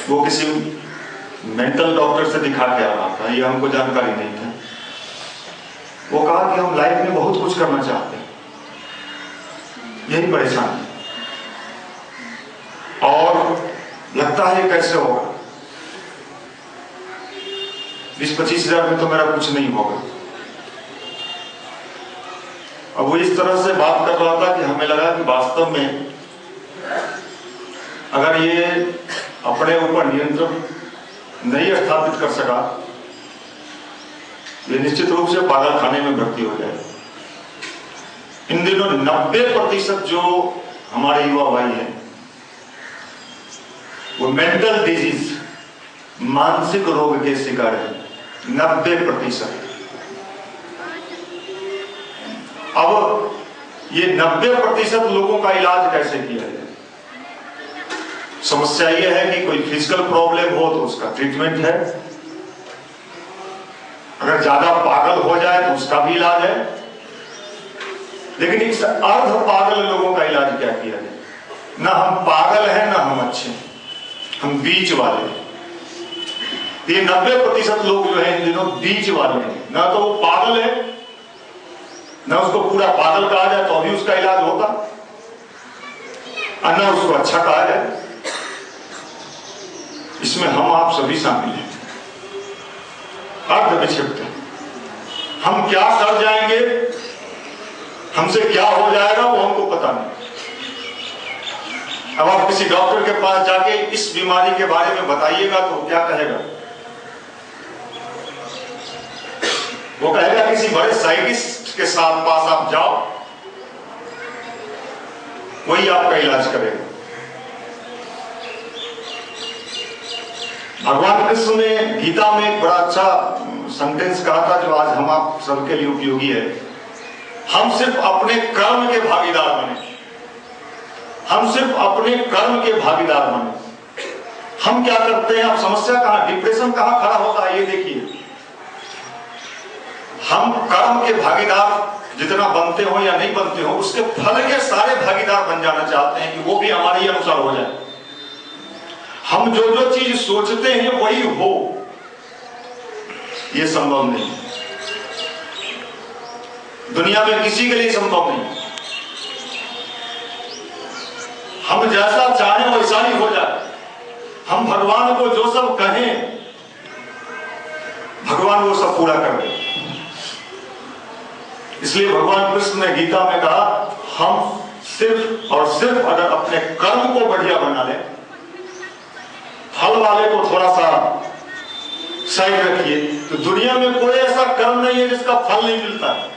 वो किसी mental doctor से दिखा के आ रहा था, ये हमको जानकारी नहीं था। वो कहा कि हम लाइफ में बहुत कुछ करना चाहते हैं, यही परेशानी, और लगता है कैसे होगा, 20-25 हजार में तो मेरा कुछ नहीं होगा। अब वो इस तरह से बात कर रहा था कि हमें लगा कि वास्तव में अगर ये अपने ऊपर नियंत्रण नहीं स्थापित कर सका, ये निश्चित रूप से पागल खाने में भर्ती हो जाए। इन दिनों 90% जो हमारे युवा भाई हैं वो मेंटल डिजीज, मानसिक रोग के शिकार है, 90%। अब ये 90% लोगों का इलाज कैसे किया जाए? समस्या यह है कि कोई फिजिकल प्रॉब्लम हो तो उसका ट्रीटमेंट है, अगर ज्यादा पागल हो जाए तो उसका भी इलाज है, लेकिन इस अर्ध पागल लोगों का इलाज क्या किया जाए? ना हम पागल हैं ना हम अच्छे हैं, हम बीच वाले हैं। ये 90% लोग जो है इन दिनों बीच वाले हैं, ना तो वो पागल है ना उसको पूरा पागल कहा जाए तो भी उसका इलाज होगा, और ना उसको अच्छा कहा जाए। इसमें हम आप सभी शामिल हैं, अर्ध विक्षिप्त हैं। हम क्या कर जाएंगे, हमसे क्या हो जाएगा वो हमको पता नहीं। अब आप किसी डॉक्टर के पास जाके इस बीमारी के बारे में बताइएगा तो क्या कहेगा? वो कहेगा किसी बड़े साइंटिस्ट के साथ पास आप जाओ, वही आपका इलाज करेगा। भगवान कृष्ण ने गीता में एक बड़ा अच्छा सेंटेंस कहा था जो आज हम आप सबके लिए उपयोगी है। हम सिर्फ अपने कर्म के भागीदार बने, हम सिर्फ अपने कर्म के भागीदार बने। हम क्या करते हैं? अब समस्या कहां, डिप्रेशन कहां खड़ा होता है ये देखिए। हम कर्म के भागीदार जितना बनते हो या नहीं बनते हो, उसके फल के सारे भागीदार बन जाना चाहते हैं कि वो भी हमारे ही अनुसार हो जाए। हम जो जो चीज सोचते हैं वही हो, ये संभव नहीं, दुनिया में किसी के लिए संभव नहीं। हम जैसा चाहें वैसा ही हो जाए, हम भगवान को जो सब कहें भगवान वो सब पूरा कर दे। इसलिए भगवान कृष्ण ने गीता में कहा, हम सिर्फ और सिर्फ अगर अपने कर्म को बढ़िया बना लें, फल वाले को थोड़ा सा साइड रखिए, तो दुनिया में कोई ऐसा कर्म नहीं है जिसका फल नहीं मिलता है।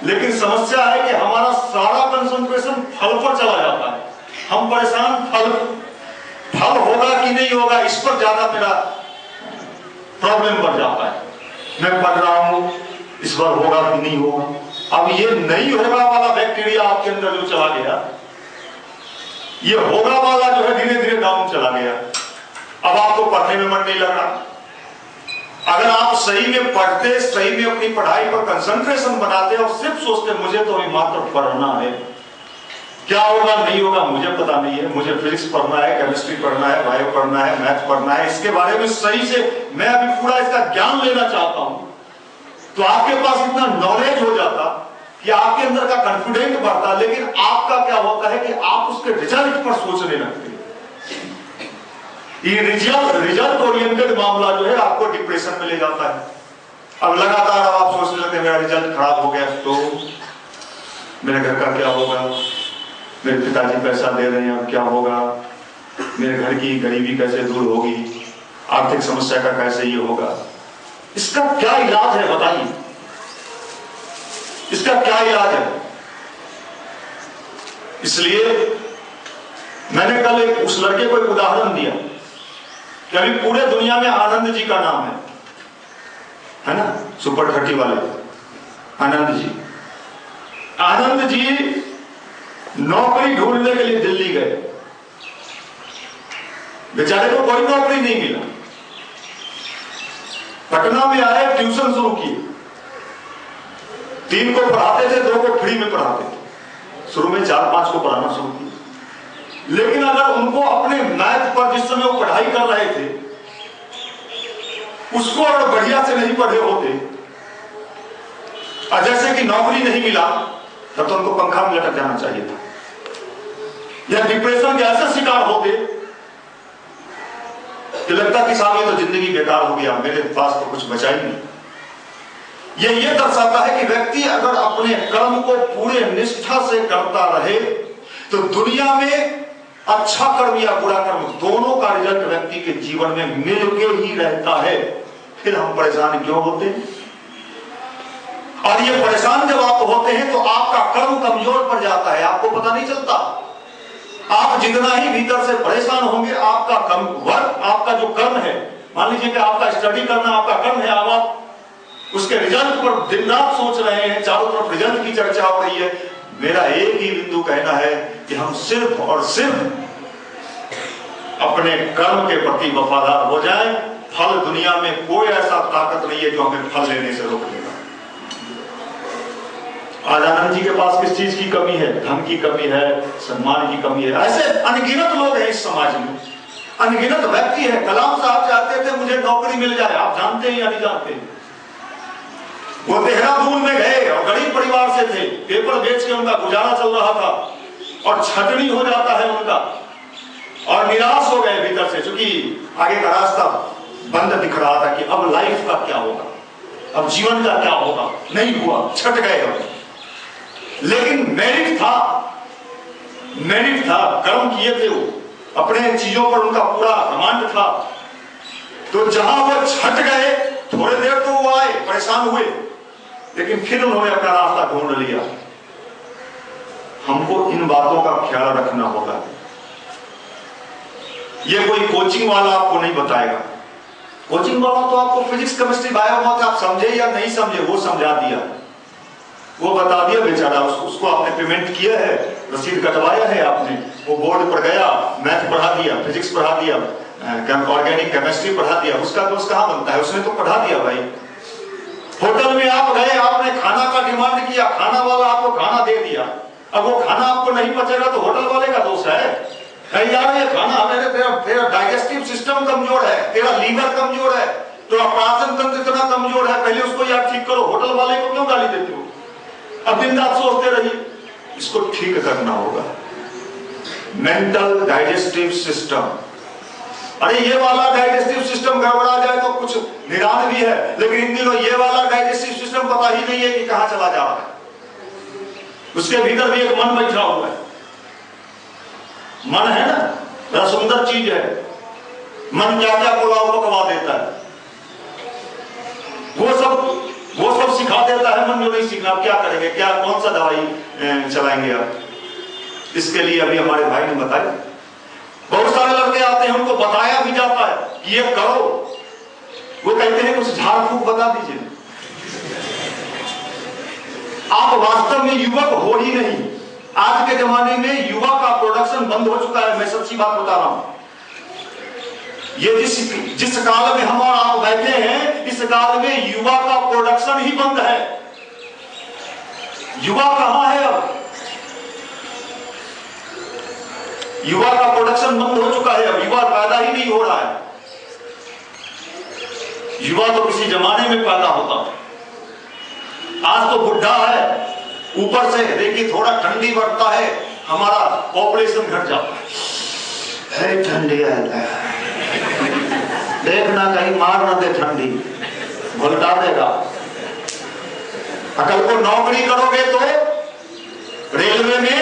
लेकिन समस्या है कि हमारा सारा कंसंट्रेशन फल पर चला जाता है। हम परेशान, फल होगा कि नहीं होगा इस पर ज्यादा मेरा प्रॉब्लम बढ़ जाता है। मैं पढ़ रहा हूं, इस बार होगा कि नहीं होगा। अब ये नहीं होगा वाला बैक्टीरिया आपके अंदर जो चला गया, ये होगा वाला जो है धीरे धीरे डाउन चला गया। अब आपको पढ़ने में मन नहीं लग रहा। अगर आप सही में पढ़ते, सही में अपनी पढ़ाई पर कंसंट्रेशन बनाते और सिर्फ सोचते मुझे तो मात्र पढ़ना है, क्या होगा नहीं होगा मुझे पता नहीं है, मुझे फिजिक्स पढ़ना है, केमिस्ट्री पढ़ना है, बायो पढ़ना है, मैथ पढ़ना है, इसके बारे में सही से मैं अभी पूरा इसका ज्ञान लेना चाहता हूं, तो आपके पास इतना नॉलेज हो जाता कि आपके अंदर का कॉन्फिडेंस बढ़ता। लेकिन आपका क्या होता है कि आप उसके रिजल्ट पर सोचने लगते हैं। ये रिजल्ट ओरिएंटेड मामला जो है आपको डिप्रेशन में ले जाता है। अब लगातार आप सोचने लगते हैं मेरा रिजल्ट खराब हो गया तो मेरे घर का क्या होगा, मेरे पिताजी पैसा दे रहे हैं अब क्या होगा, मेरे घर की गरीबी कैसे दूर होगी, आर्थिक समस्या का कैसे ये होगा। इसका क्या इलाज है बताइए, इसका क्या इलाज है? इसलिए मैंने कल उस लड़के को एक उदाहरण दिया कि अभी पूरे दुनिया में आनंद जी का नाम है ना, सुपर 30 वाले आनंद जी। आनंद जी नौकरी ढूंढने के लिए दिल्ली गए, बेचारे को कोई नौकरी नहीं मिला। पटना में आए, ट्यूशन शुरू किए, 3 को पढ़ाते थे, 2 को फ्री में पढ़ाते थे। शुरू में 4-5 को पढ़ाना शुरू किया। लेकिन अगर उनको अपने मैथ पर जिस समय वो पढ़ाई उसको अगर बढ़िया से नहीं पढ़े होते, और जैसे कि नौकरी नहीं मिला तब तो उनको पंखा में लटक जाना चाहिए था, या डिप्रेशन के ऐसे शिकार होते कि लगता कि साहब ये तो जिंदगी बेकार हो गया, मेरे पास तो कुछ बचा ही नहीं। ये दर्शाता है कि व्यक्ति अगर अपने कर्म को पूरे निष्ठा से करता रहे तो दुनिया में अच्छा कर्म या बुरा कर्म दोनों का रिजल्ट व्यक्ति के जीवन में मिलके ही रहता है। फिर हम परेशान क्यों होते हैं? और ये परेशान जब आप होते हैं तो आपका कर्म कमजोर पड़ जाता है, आपको पता नहीं चलता। आप जितना ही भीतर से परेशान होंगे, आपका वर्क, आपका जो कर्म है, मान लीजिए कि आपका स्टडी करना आपका कर्म है, आप उसके रिजल्ट पर दिन रात सोच रहे हैं, चारों तरफ रिजल्ट की चर्चा हो रही है। मेरा एक ही बिंदु कहना है कि हम सिर्फ और सिर्फ अपने कर्म के प्रति वफादार हो जाएं। फल दुनिया में कोई ऐसा ताकत नहीं है जो हमें फल लेने से रोक देगा। आज आनंद जी के पास किस चीज की कमी है? धन की कमी है, सम्मान की कमी है। ऐसे अनगिनत लोग हैं इस समाज में, अनगिनत व्यक्ति है। कलाम साहब चाहते थे मुझे नौकरी मिल जाए, आप जानते हैं या नहीं जानते? वो देहरादून में गए और गरीब परिवार से थे, पेपर बेच के उनका गुजारा चल रहा था और छटनी हो जाता है उनका, और निराश हो गए भीतर से, क्योंकि आगे का रास्ता बंद दिख रहा था कि अब लाइफ का क्या होगा, अब जीवन का क्या होगा। नहीं हुआ, छट गए हम। लेकिन मेरिट था, कर्म किए थे वो, अपने चीजों पर उनका पूरा घमंड था। तो जहां वो छट गए, थोड़े देर तो वो आए, परेशान हुए, लेकिन फिर उन्होंने अपना रास्ता ढूंढ लिया। हमको इन बातों का ख्याल रखना होगा। ये कोई कोचिंग वाला आपको नहीं बताएगा। कोचिंग वाला तो आपको फिजिक्स, केमिस्ट्री, बायो, आप समझे या नहीं समझे वो समझा दिया, वो बता दिया बेचारा। उसको आपने पेमेंट किया है, रसीद कटवाया है आपने, वो बोर्ड पर गया, मैथ पढ़ा दिया, फिजिक्स पढ़ा दिया, ऑर्गेनिक केमिस्ट्री पढ़ा दिया, उसका दोस्त कहां बनता है? उसने तो पढ़ा दिया भाई। होटल में आप गए, आपने खाना का डिमांड किया, खाना वाला आपको खाना दे दिया। अब वो खाना आपको नहीं पचेगा तो होटल वाले का दोष है। यार ये खाना तेरा डाइजेस्टिव सिस्टम कमजोर है, तेरा लीवर कमजोर है, तेरा पाचन तंत्र इतना कमजोर है, पहले उसको यार ठीक करो। होटल वाले को क्यों गाली देते हो? अब दिन रात सोचते रहिए, इसको ठीक करना होगा। मेंटल डाइजेस्टिव सिस्टम, अरे ये वाला डाइजेस्टिव सिस्टम गड़बड़ा जाए तो कुछ निदान भी है, लेकिन इन दिनों ये वाला डाइजेस्टिव सिस्टम पता ही नहीं है कि कहां चला जा रहा है। उसके भीतर भी एक मन बैठा हुआ है। मन है ना, बड़ा सुंदर चीज है। मन क्या क्या पुलाव पकवा देता है, वो सब सिखा देता है। मन जो नहीं सीखना, आप क्या करेंगे, क्या कौन सा दवाई चलाएंगे आप? इसके लिए अभी हमारे भाई ने बताया, बहुत सारे लड़के आते हैं, उनको बताया भी जाता है कि ये करो, वो कहते हैं कुछ झाड़ फूक बता दीजिए। आप वास्तव में युवक हो ही नहीं। आज के जमाने में युवा का प्रोडक्शन बंद हो चुका है। मैं सच्ची बात बता रहा हूं। ये जिस काल में हम और आप बैठे हैं, इस काल में युवा का प्रोडक्शन ही बंद है। युवा कहां है अब? युवा का प्रोडक्शन बंद हो चुका है। अब युवा पैदा ही नहीं हो रहा है। युवा तो किसी जमाने में पैदा होता है। आज तो बुढ़ा है, ऊपर से देखिए थोड़ा ठंडी बढ़ता है, हमारा पॉपुलेशन घट जाता है। ठंडी है, देखना कहीं मार ना दे, ठंडी भुलटा देगा। अकल को नौकरी करोगे तो रेलवे में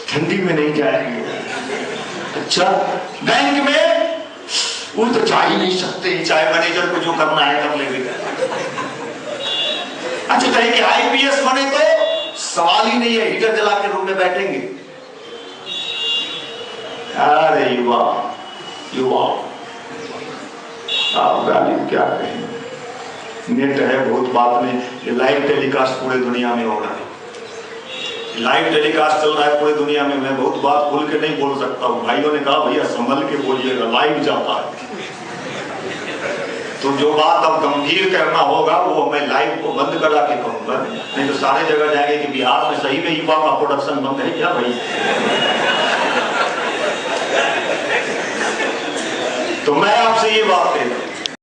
ठंडी में नहीं जाएंगे। अच्छा, बैंक में वो तो जा ही नहीं सकते, चाहे मैनेजर को जो करना है कर लेगा। अच्छा, कहीं के आईपीएस बने तो सवाल ही नहीं है, हीटर जला के रूम में बैठेंगे। अरे युवा आप गाली क्या कहें? नेट है, बहुत बात नहीं। ये लाइव टेलीकास्ट पूरे दुनिया में हो रहा है। लाइव टेलीकास्ट चल रहा है पूरी दुनिया में। मैं बहुत बात खुल के नहीं बोल सकता हूँ। भाइयों ने कहा भैया संभल के बोलिएगा, लाइव जाता है। तो जो बात अब गंभीर करना होगा वो मैं लाइव को बंद करा के कहूंगा, नहीं तो सारे जगह जाएंगे कि बिहार में सही में युवा का प्रोडक्शन बंद है क्या भाई? तो मैं आपसे ये बात कहता हूं,